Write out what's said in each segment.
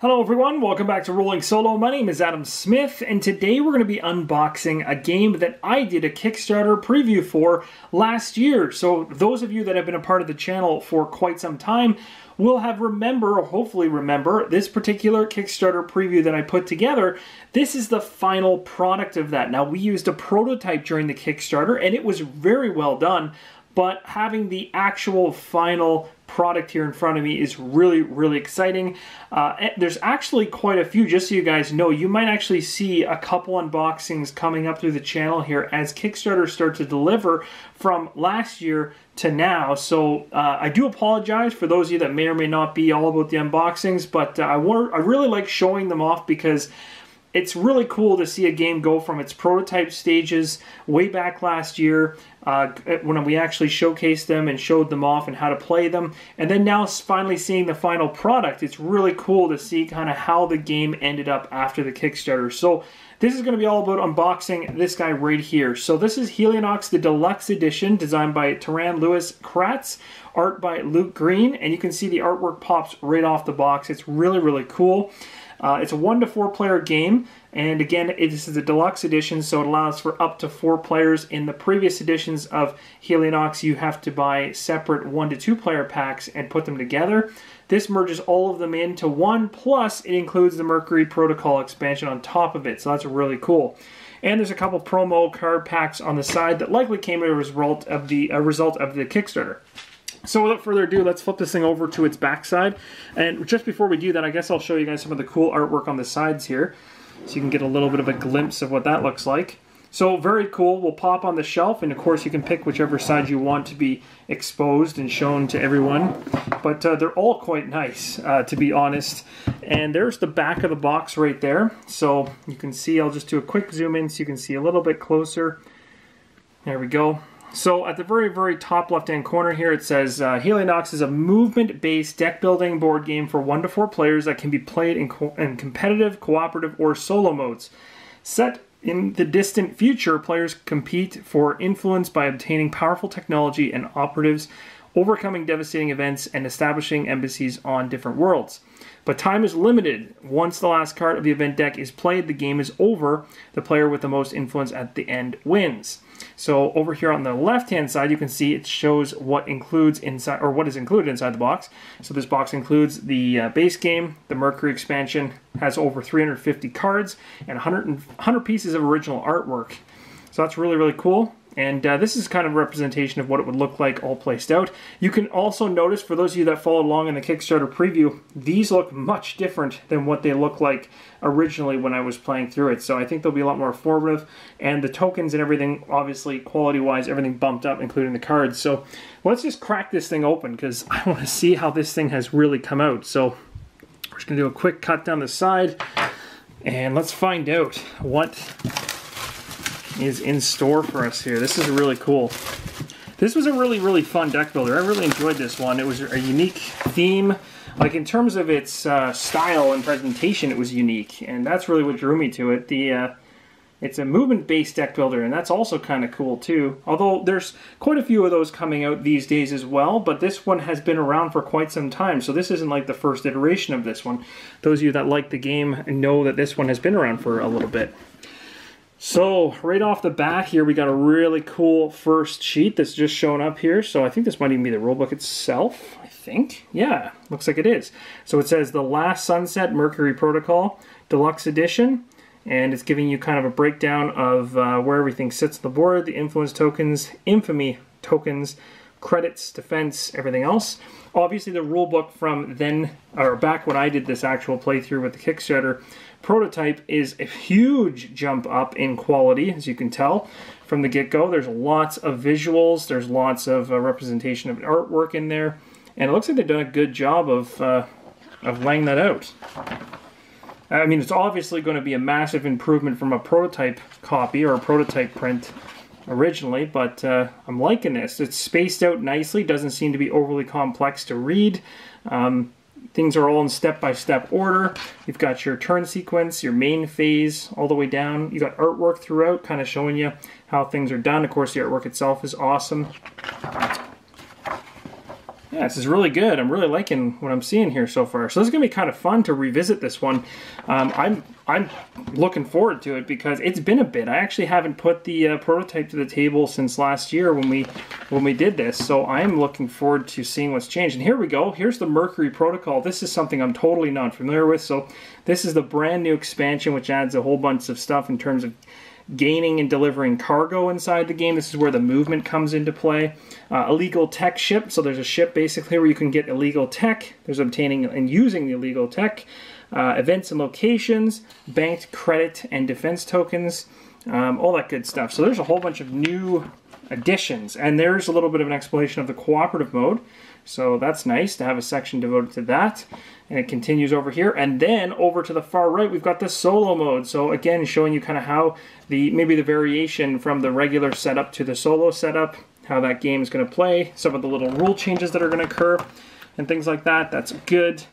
Hello everyone, welcome back to Rolling Solo. My name is Adam Smith, and today we're going to be unboxing a game that I did a Kickstarter preview for last year. So those of you that have been a part of the channel for quite some time will have hopefully remember, this particular Kickstarter preview that I put together. This is the final product of that. Now, we used a prototype during the Kickstarter, and it was very well done, but having the actual final product here in front of me is really exciting. There's actually quite a few, just so you guys know. You might actually see a couple unboxings coming up through the channel here as Kickstarter starts to deliver from last year to now. So I do apologize for those of you that may or may not be all about the unboxings, but I really like showing them off because it's really cool to see a game go from its prototype stages way back last year when we actually showcased them and showed them off and how to play them. And then now finally seeing the final product, it's really cool to see kind of how the game ended up after the Kickstarter. So this is going to be all about unboxing this guy right here. So this is Helionox, the Deluxe Edition, designed by Taran Lewis Kratz, art by Luke Green, and you can see the artwork pops right off the box. It's really cool. It's a 1 to 4 player game, and again, this is a deluxe edition, so it allows for up to 4 players. In the previous editions of Helionox, you have to buy separate 1 to 2 player packs and put them together. This merges all of them into one, plus it includes the Mercury Protocol expansion on top of it, so that's really cool. And there's a couple promo card packs on the side that likely came as a result of the Kickstarter. So without further ado, let's flip this thing over to its backside. And just before we do that, I guess I'll show you guys some of the cool artwork on the sides here, so you can get a little bit of a glimpse of what that looks like. So very cool. We'll pop on the shelf, and of course you can pick whichever side you want to be exposed and shown to everyone. But they're all quite nice, to be honest. And there's the back of the box right there. So you can see, I'll just do a quick zoom in so you can see a little bit closer. There we go. So at the very top left-hand corner here, it says Helionox is a movement-based deck-building board game for 1 to 4 players that can be played in competitive, cooperative, or solo modes. Set in the distant future, players compete for influence by obtaining powerful technology and operatives, overcoming devastating events, and establishing embassies on different worlds. But time is limited. Once the last card of the event deck is played, the game is over. The player with the most influence at the end wins. So over here on the left-hand side, you can see it shows what includes inside, or what is included inside the box. So this box includes the base game, the Mercury expansion, has over 350 cards, and 100 pieces of original artwork. So that's really cool. And this is kind of a representation of what it would look like all placed out. You can also notice, for those of you that followed along in the Kickstarter preview, these look much different than what they look like originally when I was playing through it. So I think they'll be a lot more informative. And the tokens and everything, obviously, quality-wise, everything bumped up, including the cards. So let's just crack this thing open, because I want to see how this thing has really come out. So we're just going to do a quick cut down the side, and let's find out what is in store for us here. This is really cool. This was a really fun deck builder. I really enjoyed this one. It was a unique theme. Like, in terms of its style and presentation, it was unique, and that's really what drew me to it. It's a movement-based deck builder, and that's also kind of cool too. Although there's quite a few of those coming out these days as well, but this one has been around for quite some time, so this isn't like the first iteration of this one. Those of you that like the game know that this one has been around for a little bit. So right off the bat here, we got a really cool first sheet that's just shown up here. So I think this might even be the rulebook itself, I think. Yeah, looks like it is. So it says The Last Sunset Mercury Protocol, Deluxe Edition. And it's giving you kind of a breakdown of where everything sits on the board, the influence tokens, infamy tokens, credits, defense, everything else. Obviously the rulebook from then, or back when I did this actual playthrough with the Kickstarter prototype, is a huge jump up in quality, as you can tell from the get-go. There's lots of visuals, there's lots of representation of artwork in there, and it looks like they've done a good job of laying that out. I mean, it's obviously going to be a massive improvement from a prototype copy or a prototype print originally, but I'm liking this. It's spaced out nicely, doesn't seem to be overly complex to read. Things are all in step-by-step order. You've got your turn sequence, your main phase, all the way down. You got artwork throughout, kind of showing you how things are done. Of course, the artwork itself is awesome. Yeah, this is really good. I'm really liking what I'm seeing here so far. So this is going to be kind of fun to revisit this one. I'm looking forward to it because it's been a bit. I actually haven't put the prototype to the table since last year when we did this. So I'm looking forward to seeing what's changed. And here we go. Here's the Mercury Protocol. This is something I'm totally not familiar with. So this is the brand new expansion, which adds a whole bunch of stuff in terms of gaining and delivering cargo inside the game. This is where the movement comes into play. Illegal tech ship. So there's a ship basically where you can get illegal tech. There's obtaining and using the illegal tech. Events and locations, banked credit and defense tokens, all that good stuff. So there's a whole bunch of new additions. And there's a little bit of an explanation of the cooperative mode. So that's nice to have a section devoted to that. And it continues over here. And then over to the far right, we've got the solo mode. So again, showing you kind of how maybe the variation from the regular setup to the solo setup, how that game is going to play, some of the little rule changes that are going to occur, and things like that. That's good.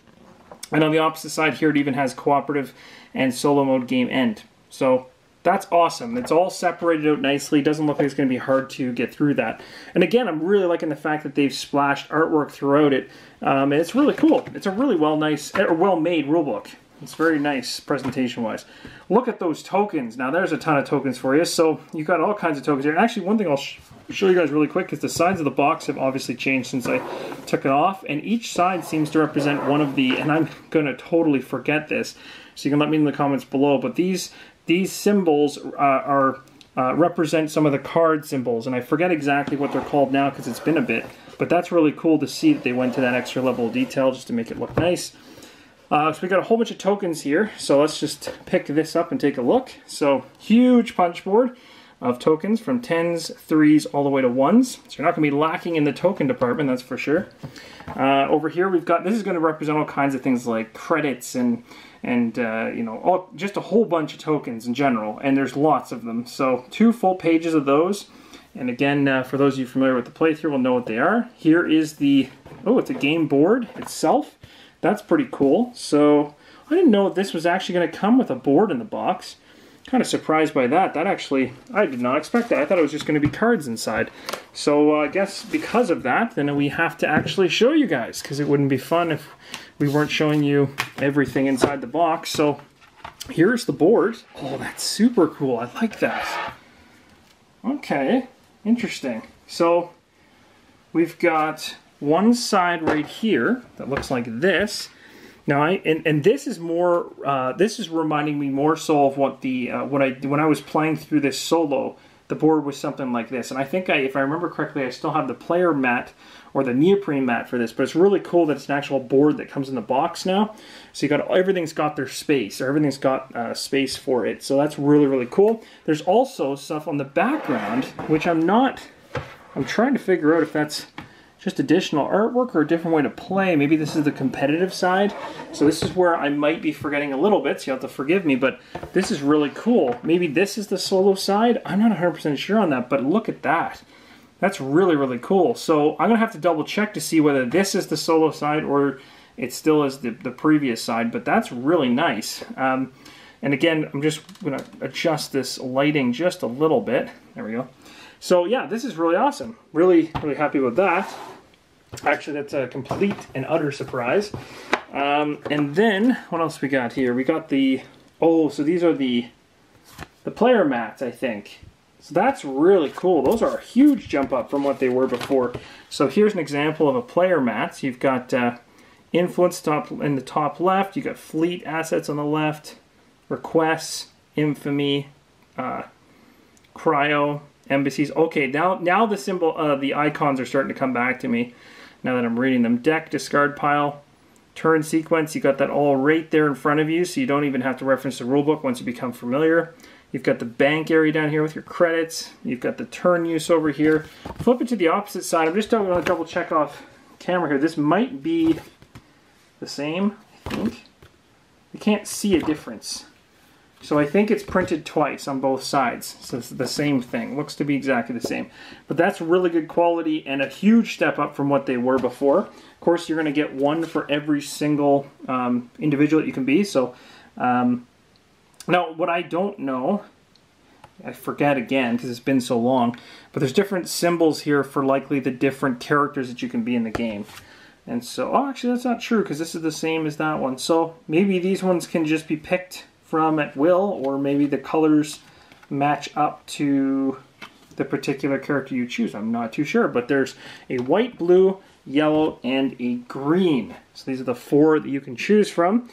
And on the opposite side here, it even has cooperative and solo mode game end. So that's awesome. It's all separated out nicely. Doesn't look like it's going to be hard to get through that. And again, I'm really liking the fact that they've splashed artwork throughout it. And it's really cool. It's a really well-made rulebook. It's very nice presentation-wise. Look at those tokens. Now, there's a ton of tokens for you. So you've got all kinds of tokens here. And actually, one thing I'll show you guys really quick is the sides of the box have obviously changed since I took it off. And each side seems to represent one of the, and I'm going to totally forget this, so you can let me know in the comments below, but these symbols represent some of the card symbols, and I forget exactly what they're called now because it's been a bit, but that's really cool to see that they went to that extra level of detail just to make it look nice. So we got a whole bunch of tokens here, so let's just pick this up and take a look. So huge punch board of tokens from 10s, 3s, all the way to 1s. So you're not going to be lacking in the token department, that's for sure. Over here we've got, this is going to represent all kinds of things like credits and you know, just a whole bunch of tokens in general, and there's lots of them. So 2 full pages of those. And again, for those of you familiar with the playthrough will know what they are. Here is the, oh, it's a game board itself. That's pretty cool. So I didn't know this was actually going to come with a board in the box. Kind of surprised by that. That actually, I did not expect that. I thought it was just going to be cards inside. So I guess because of that, then we have to actually show you guys, because it wouldn't be fun if we weren't showing you everything inside the box. So here's the board. Oh, that's super cool. I like that. Okay, interesting. So we've got one side right here that looks like this. Now, and this is more. This is reminding me more so of what the when I was playing through this solo. The board was something like this, and I think if I remember correctly, I still have the player mat or the neoprene mat for this. But it's really cool that it's an actual board that comes in the box now. So you got everything's got their space, or everything's got space for it. So that's really, really cool. There's also stuff on the background, which I'm trying to figure out if that's just additional artwork or a different way to play. Maybe this is the competitive side. So this is where I might be forgetting a little bit, so you'll have to forgive me, but this is really cool. Maybe this is the solo side. I'm not 100% sure on that, but look at that. That's really, really cool. So I'm gonna have to double check to see whether this is the solo side or it still is the previous side, but that's really nice. And again, I'm just gonna adjust this lighting just a little bit. There we go. So yeah, this is really awesome. Really, really happy with that. Actually, that's a complete and utter surprise. And then, what else we got here? We got the, oh, so these are the player mats, I think. So that's really cool. Those are a huge jump up from what they were before. So here's an example of a player mat. So you've got influence in the top left. You've got fleet assets on the left, requests, infamy, cryo, embassies. Okay, now the symbol, the icons are starting to come back to me now that I'm reading them. Deck, discard pile, turn sequence. You got that all right there in front of you, so you don't even have to reference the rulebook once you become familiar. You've got the bank area down here with your credits. You've got the turn use over here. Flip it to the opposite side. I'm just going to double check off camera here. This might be the same, I think. You can't see a difference. So I think it's printed twice on both sides. So it's the same thing. Looks to be exactly the same. But that's really good quality and a huge step up from what they were before. Of course, you're going to get one for every single individual that you can be. So now, what I don't know, I forget again because it's been so long, but there's different symbols here for likely the different characters that you can be in the game. And so, oh, actually that's not true because this is the same as that one. So maybe these ones can just be picked from at will, or maybe the colors match up to the particular character you choose. I'm not too sure, but there's a white, blue, yellow, and a green. So these are the 4 that you can choose from.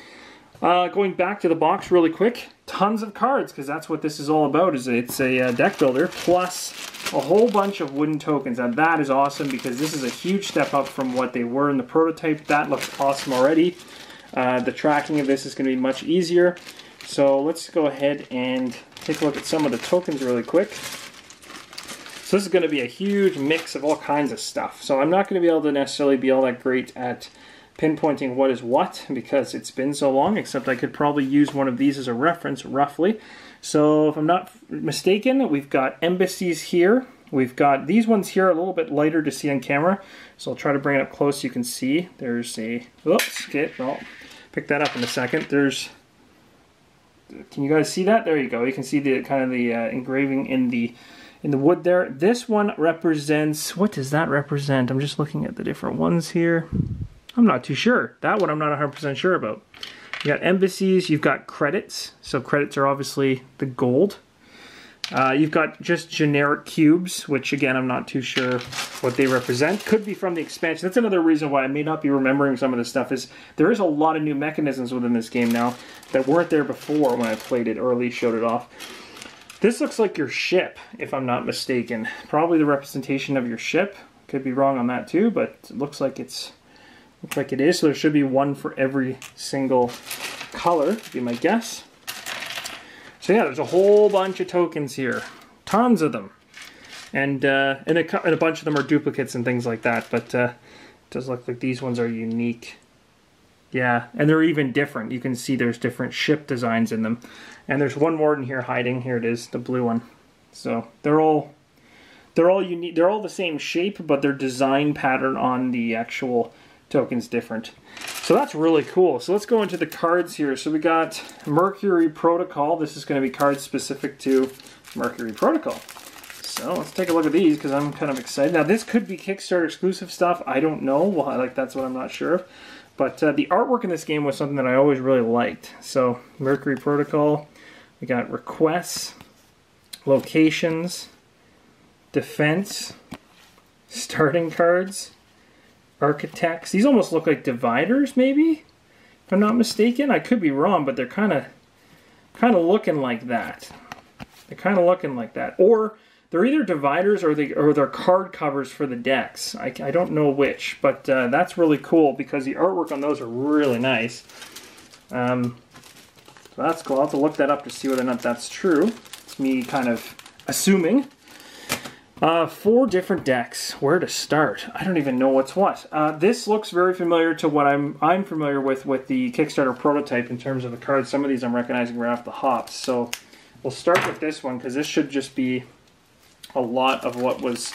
Going back to the box really quick, tons of cards, because that's what this is all about. It's a deck builder, plus a whole bunch of wooden tokens. And that is awesome, because this is a huge step up from what they were in the prototype. That looks awesome already. The tracking of this is going to be much easier. So let's go ahead and take a look at some of the tokens really quick. So this is going to be a huge mix of all kinds of stuff. So I'm not going to be able to necessarily be all that great at pinpointing what is what because it's been so long, except I could probably use one of these as a reference roughly. So if I'm not mistaken, we've got embassies here. We've got these ones here a little bit lighter to see on camera. So I'll try to bring it up close so you can see. There's a, oops, okay, I'll pick that up in a second. There's, can you guys see that? There you go. You can see the kind of the engraving in the wood there. This one represents, what does that represent? I'm just looking at the different ones here. I'm not too sure. That one I'm not 100% sure about. You got embassies, you've got credits. So credits are obviously the gold. You've got just generic cubes, which again I'm not too sure what they represent. Could be from the expansion. That's another reason why I may not be remembering some of this stuff, is there is a lot of new mechanisms within this game now that weren't there before when I played it or at least showed it off. This looks like your ship, if I'm not mistaken. Probably the representation of your ship. Could be wrong on that too, but it looks like it's like it is. So there should be one for every single color, would be my guess. So yeah, there's a whole bunch of tokens here, tons of them, and a bunch of them are duplicates and things like that. But it does look like these ones are unique. Yeah, and they're even different. You can see there's different ship designs in them, and there's one more in here hiding. Here it is, the blue one. So they're all unique. They're all the same shape, but their design pattern on the actual token's different. So that's really cool. So let's go into the cards here. So we got Mercury Protocol. This is going to be cards specific to Mercury Protocol. So let's take a look at these because I'm kind of excited. Now this could be Kickstarter exclusive stuff. I don't know. Well, like that's what I'm not sure of. But the artwork in this game was something that I always really liked. So Mercury Protocol. We got requests, locations, defense, starting cards, architects. These almost look like dividers, maybe, if I'm not mistaken. I could be wrong, but they're kind of looking like that. They're kind of looking like that, or they're either dividers or they're card covers for the decks. I don't know which, but that's really cool because the artwork on those are really nice. So that's cool. I'll have to look that up to see whether or not that's true. It's me kind of assuming. 4 different decks. Where to start? I don't even know what's what. This looks very familiar to what I'm familiar with the Kickstarter prototype in terms of the cards. Some of these I'm recognizing right off the hop. So we'll start with this one because this should just be a lot of what was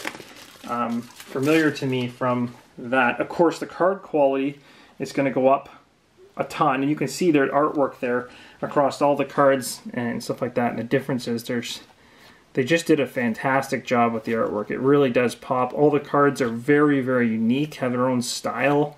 familiar to me from that. Of course, the card quality is going to go up a ton, and you can see their artwork there across all the cards and stuff like that. And the differences, they just did a fantastic job with the artwork. It really does pop. All the cards are very, very unique, have their own style.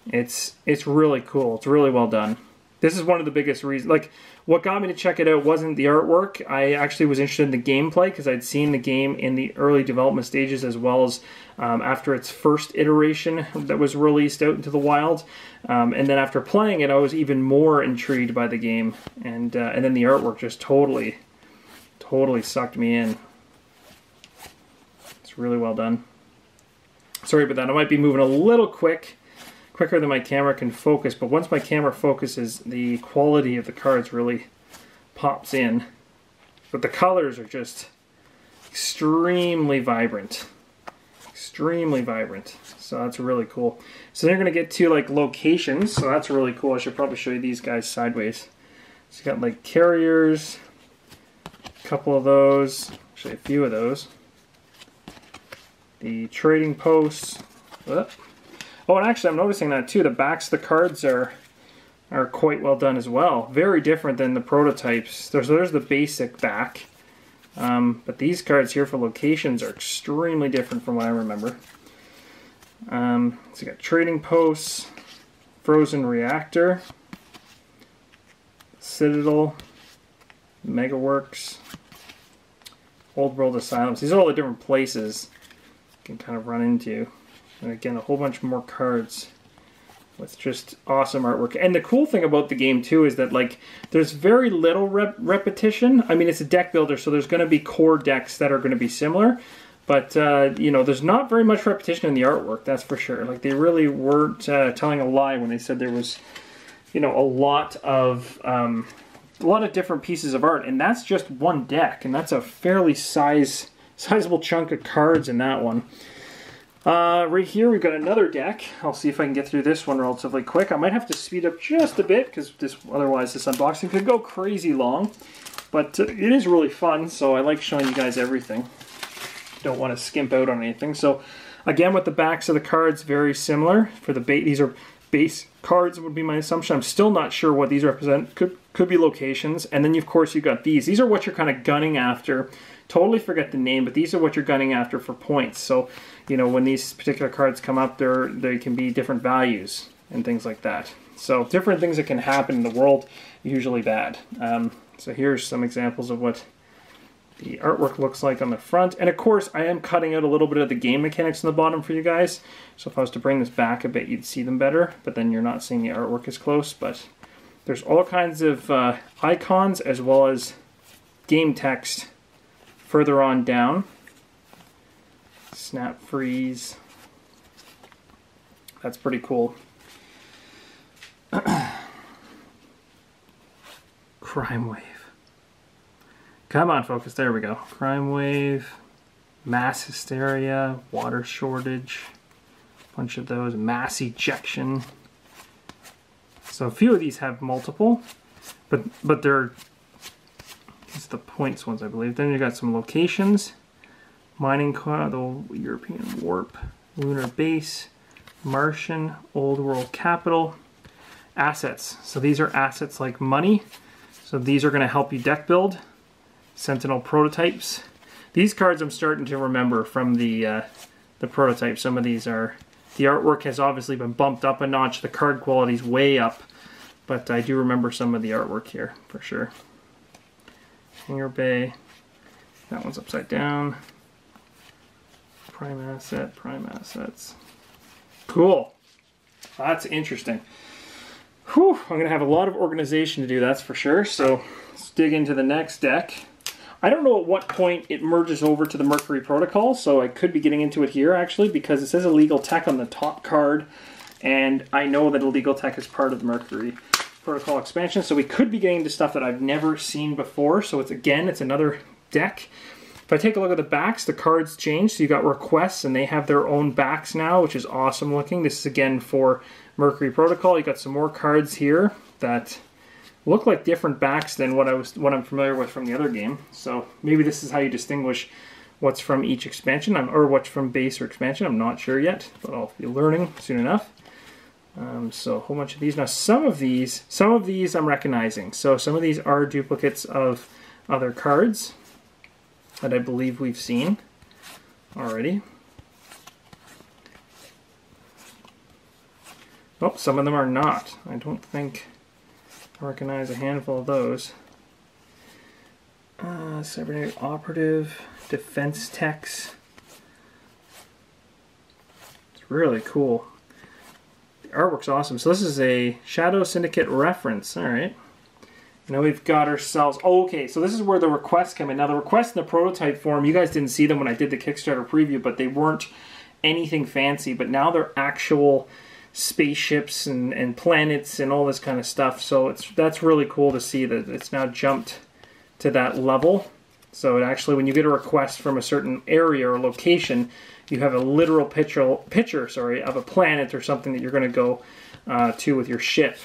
It's really cool. It's really well done. This is one of the biggest reasons. Like, what got me to check it out wasn't the artwork. I actually was interested in the gameplay because I'd seen the game in the early development stages as well as after its first iteration that was released out into the wild. And then after playing it, I was even more intrigued by the game. And then the artwork just totally sucked me in. It's really well done. Sorry about that. I might be moving a little quicker than my camera can focus, but once my camera focuses, the quality of the cards really pops in. But the colors are just extremely vibrant. Extremely vibrant. So that's really cool. So then you're going to get to like locations, so that's really cool. I should probably show you these guys sideways. So you got like carriers, a couple of those, actually a few of those. The trading posts. Oh, and actually I'm noticing that too. The backs of the cards are quite well done as well. Very different than the prototypes. There's the basic back. But these cards here for locations are extremely different from what I remember. So you got trading posts, frozen reactor, Citadel, Megaworks, Old World Asylums. These are all the different places you can kind of run into. And again, a whole bunch more cards with just awesome artwork. And the cool thing about the game too is that like there's very little repetition. I mean, it's a deck builder, so there's going to be core decks that are going to be similar. But, you know, there's not very much repetition in the artwork, that's for sure. Like, they really weren't telling a lie when they said there was, you know, a lot of different pieces of art. And that's just one deck, and that's a fairly sizable chunk of cards in that one. Right here, we've got another deck. I'll see if I can get through this one relatively quick. I might have to speed up just a bit, because otherwise this unboxing could go crazy long. But it is really fun, so I like showing you guys everything. Don't want to skimp out on anything. So again, with the backs of the cards, very similar. For the these are base cards would be my assumption. I'm still not sure what these represent. Could be locations. And then of course you've got these. These are what you're kind of gunning after. Totally forget the name, but these are what you're gunning after for points. So, you know, when these particular cards come up, they can be different values and things like that. So different things that can happen in the world, usually bad. So here's some examples of what the artwork looks like on the front. And of course, I am cutting out a little bit of the game mechanics on the bottom for you guys. So if I was to bring this back a bit, you'd see them better, but then you're not seeing the artwork as close. But there's all kinds of icons as well as game text further on down. Snap freeze. That's pretty cool. Crime wave. Come on, focus. There we go. Crime wave, mass hysteria, water shortage, a bunch of those, mass ejection. So a few of these have multiple, but they're it's the points ones, I believe. Then you got some locations: mining cloud, the European warp, lunar base, Martian, old world capital, assets. So these are assets like money. So these are going to help you deck build. Sentinel prototypes. These cards I'm starting to remember from the prototype. Some of these are, the artwork has obviously been bumped up a notch. The card quality's way up, but I do remember some of the artwork here for sure. Hangar Bay. That one's upside down. Prime asset, prime assets. Cool. That's interesting. Whew, I'm going to have a lot of organization to do, that's for sure. So let's dig into the next deck. I don't know at what point it merges over to the Mercury Protocol, so I could be getting into it here actually, because it says illegal tech on the top card, and I know that illegal tech is part of the Mercury Protocol expansion, so we could be getting into stuff that I've never seen before. So it's another deck. If I take a look at the backs, the cards change. So you got requests, and they have their own backs now, which is awesome looking. This is again for Mercury Protocol. You got some more cards here that look like different backs than what I'm familiar with from the other game. So maybe this is how you distinguish what's from each expansion, or what's from base or expansion. I'm not sure yet, but I'll be learning soon enough. So a whole bunch of these. Now some of these I'm recognizing. So some of these are duplicates of other cards that I believe we've seen already. Oh, some of them are not. I don't think I recognize a handful of those. Cybernetic Operative, Defense Techs. It's really cool. The artwork's awesome. So this is a Shadow Syndicate reference. All right. Now we've got ourselves... Oh, okay, so this is where the requests come in. Now the requests in the prototype form, you guys didn't see them when I did the Kickstarter preview, but they weren't anything fancy. But now they're actual spaceships and planets and all this kind of stuff. So that's really cool to see that it's now jumped to that level. So it actually, when you get a request from a certain area or location, you have a literal picture of a planet or something that you're going to go to with your ship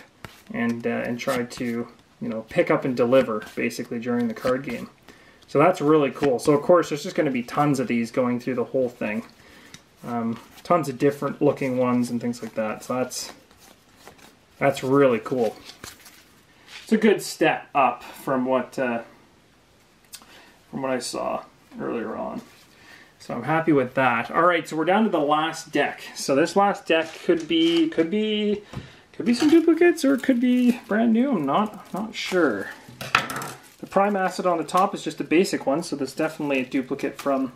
and try to, you know, pick up and deliver basically during the card game. So that's really cool. So of course there's just going to be tons of these going through the whole thing. Tons of different looking ones and things like that. So that's really cool. It's a good step up from what I saw earlier on. So I'm happy with that. All right, so we're down to the last deck. So this last deck could be some duplicates, or it could be brand new. I'm not sure. The prime asset on the top is just a basic one, so there's definitely a duplicate for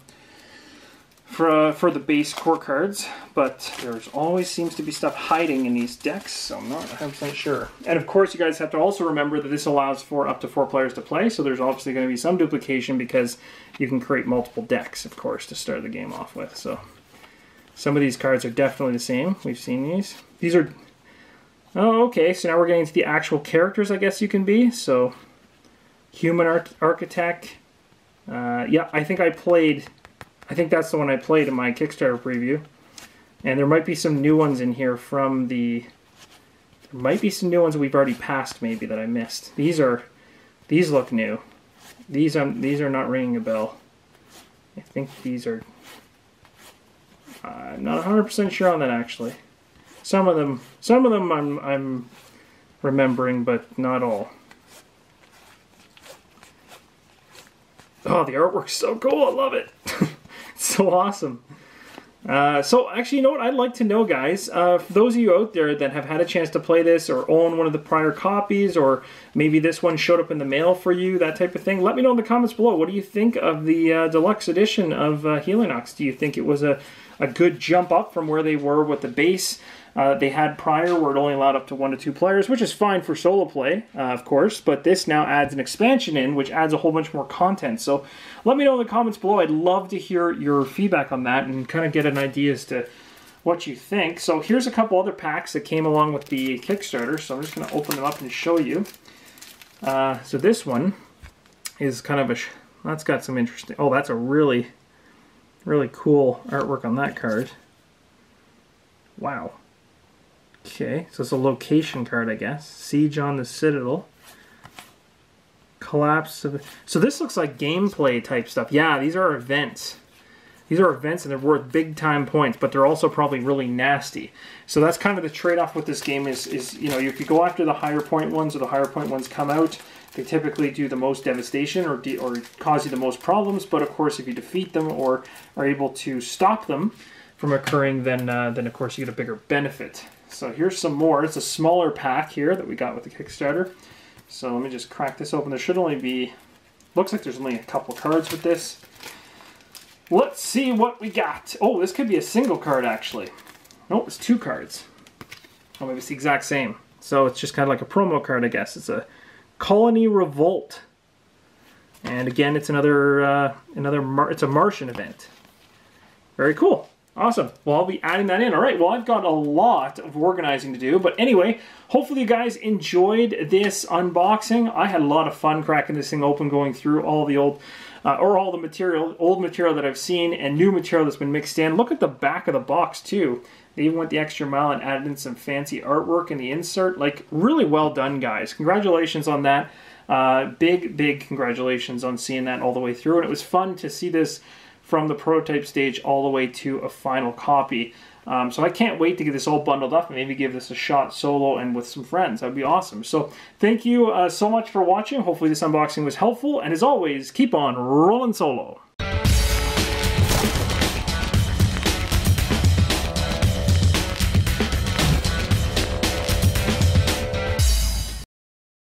the base core cards, but there's always seems to be stuff hiding in these decks, so I'm not 100% sure. And of course, you guys have to also remember that this allows for up to 4 players to play, so there's obviously going to be some duplication because you can create multiple decks, of course, to start the game off with. So some of these cards are definitely the same. We've seen these. These are... Oh, okay, so now we're getting to the actual characters, I guess you can be. So, Human Architect. Yeah, I think that's the one I played in my Kickstarter preview. And there might be some new ones in here from the... There might be some new ones we've already passed, maybe, that I missed. These look new. These are not ringing a bell. I think these are... I'm not 100% sure on that, actually. Some of them I'm remembering, but not all. Oh, the artwork's so cool! I love it. It's so awesome. So actually, you know what I'd like to know, guys? For those of you out there that have had a chance to play this or own one of the prior copies, or maybe this one showed up in the mail for you, that type of thing, let me know in the comments below. What do you think of the Deluxe Edition of Helionox? Do you think it was a good jump up from where they were with the base they had prior, where it only allowed up to 1 to 2 players, which is fine for solo play, of course, but this now adds an expansion in, which adds a whole bunch more content. So let me know in the comments below. I'd love to hear your feedback on that and kind of get an idea as to what you think. So here's a couple other packs that came along with the Kickstarter, so I'm just going to open them up and show you. So this one is kind of that's got some interesting... Oh, that's a really cool artwork on that card. Wow. Okay, so it's a location card, I guess. Siege on the Citadel. Collapse of... So this looks like gameplay type stuff. Yeah, these are events. These are events and they're worth big time points, but they're also probably really nasty. So that's kind of the trade-off with this game is, you know, if you go after the higher point ones, or the higher point ones come out, they typically do the most devastation or cause you the most problems. But of course, if you defeat them or are able to stop them from occurring, then of course you get a bigger benefit. So here's some more. It's a smaller pack here that we got with the Kickstarter. So let me just crack this open. There should only be... Looks like there's only a couple cards with this. Let's see what we got. Oh, this could be a single card, actually. Nope, it's 2 cards. Oh, maybe it's the exact same. So it's just kind of like a promo card, I guess. It's a Colony Revolt. And again, it's it's a Martian event. Very cool. Awesome. Well, I'll be adding that in. All right, well, I've got a lot of organizing to do. But anyway, hopefully you guys enjoyed this unboxing. I had a lot of fun cracking this thing open, going through all the old material that I've seen and new material that's been mixed in. Look at the back of the box, too. They even went the extra mile and added in some fancy artwork in the insert. Like, really well done, guys. Congratulations on that. Big congratulations on seeing that all the way through. And it was fun to see this from the prototype stage all the way to a final copy. So I can't wait to get this all bundled up and maybe give this a shot solo and with some friends. That'd be awesome. So thank you so much for watching. Hopefully this unboxing was helpful. And as always, keep on rolling solo.